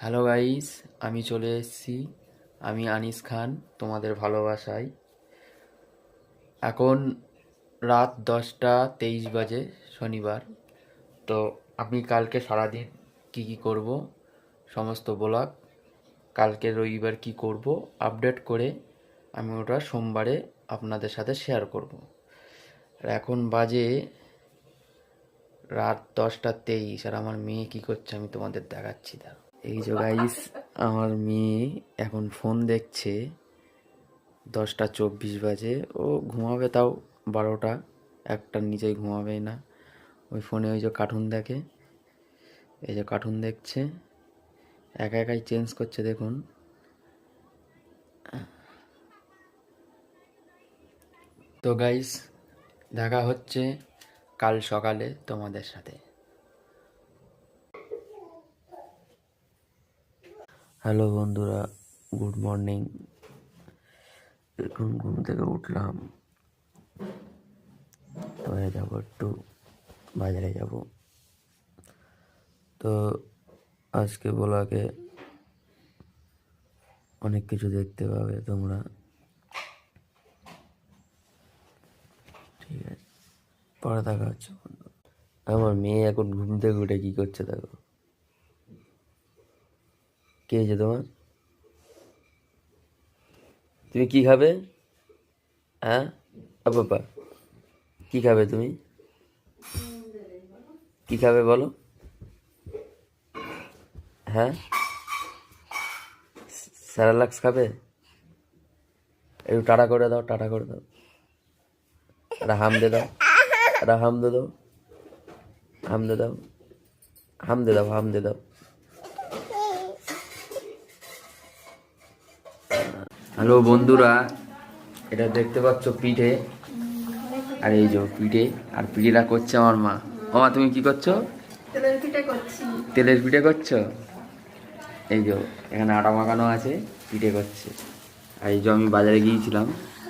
Hello guys, আমি চলে এসেছি। আমি আনিস খান, তোমাদের ভালোবাসায়। এখন রাত 10টা 23 বাজে, শনিবার। তো আমি কালকে সারাদিন কি করব সমস্ত ব্লগ, কালকে রবিবার কি করব আপডেট করে আমি ওটা সোমবারে আপনাদের সাথে শেয়ার করব। আর এখন বাজে রাত 10টা 23, আর আমার মেয়ে কি করছে আমি তোমাদের দেখাচ্ছি। এই যে গাইস, আমার মেয়ে এখন ফোন দেখছে। 10টা 24 বাজে, ও ঘুমাবে তাও 12টা 1টার নিচেই ঘুমাবেই না। ওই ফোনে ওই যে কার্টুন দেখে, এই যে কার্টুন দেখছে, একা একাই চেঞ্জ করছে দেখুন। তো গাইস, দেখা হচ্ছে কাল সকালে তোমাদের সাথে। হ্যালো বন্ধুরা, গুড মর্নিং। এখন ঘুম থেকে উঠলাম, তো যাবো একটু বাজারে যাব। তো আজকে ব্লগে অনেক কিছু দেখতে পাবে তোমরা, ঠিক আছে? পরে দেখা হচ্ছে। আমার মেয়ে এখন ঘুম থেকে উঠে কি করছে দেখো। কে হয়েছে তোমার? তুমি কি খাবে? হ্যাঁ বাবা, কি খাবে তুমি? কি খাবে বলো? হ্যাঁ, স্যারালাক্স খাবে? একটু টাটা করে দাও, টাটা করে দাও, একটা হাম দে দাও, একটা হাম দে দাও, হাম দে দাও, হাম দে দাও, হাম দে দাও। হ্যালো বন্ধুরা, এটা দেখতে পাচ্ছ পিঠে, আর এই যে পিঠে, আর পিঠেটা করছে আমার মা। ও মা, তুমি কি করছো? তেলের পিঠে করছি। তেলের পিঠে করছো? এই যে এখানে আটা মাখানো আছে, পিঠে করছে। আর এই যে আমি বাজারে গিয়েছিলাম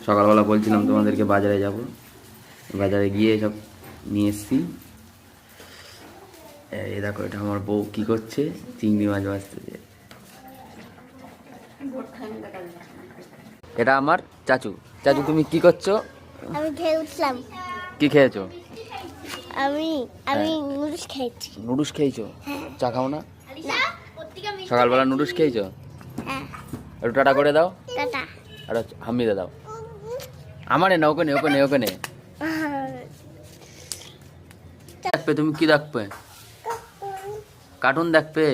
সকালবেলা, বলছিলাম তোমাদেরকে বাজারে যাব। বাজারে গিয়ে সব নিয়ে এসছি। এই দেখো, এটা আমার বউ কি করছে, চিংড়ি মাছ ভাজতেছে। এটা আমার চাচু। চাচু, তুমি কি করছো? আমি খেয়ে উঠলাম। কি খেয়েছো? আমি আমি নুডলস খেয়েছি। নুডলস খেয়েছো? চা খাও না? না। সকালবেলা নুডলস খেয়েছো? হ্যাঁ। একটু টাটা করে দাও, টাটা। আর হামিদে দাও। আমারে না, ওখানে ওখানে ওখানে দেখবে। তুমি কি দেখবে? কার্টুন দেখবে?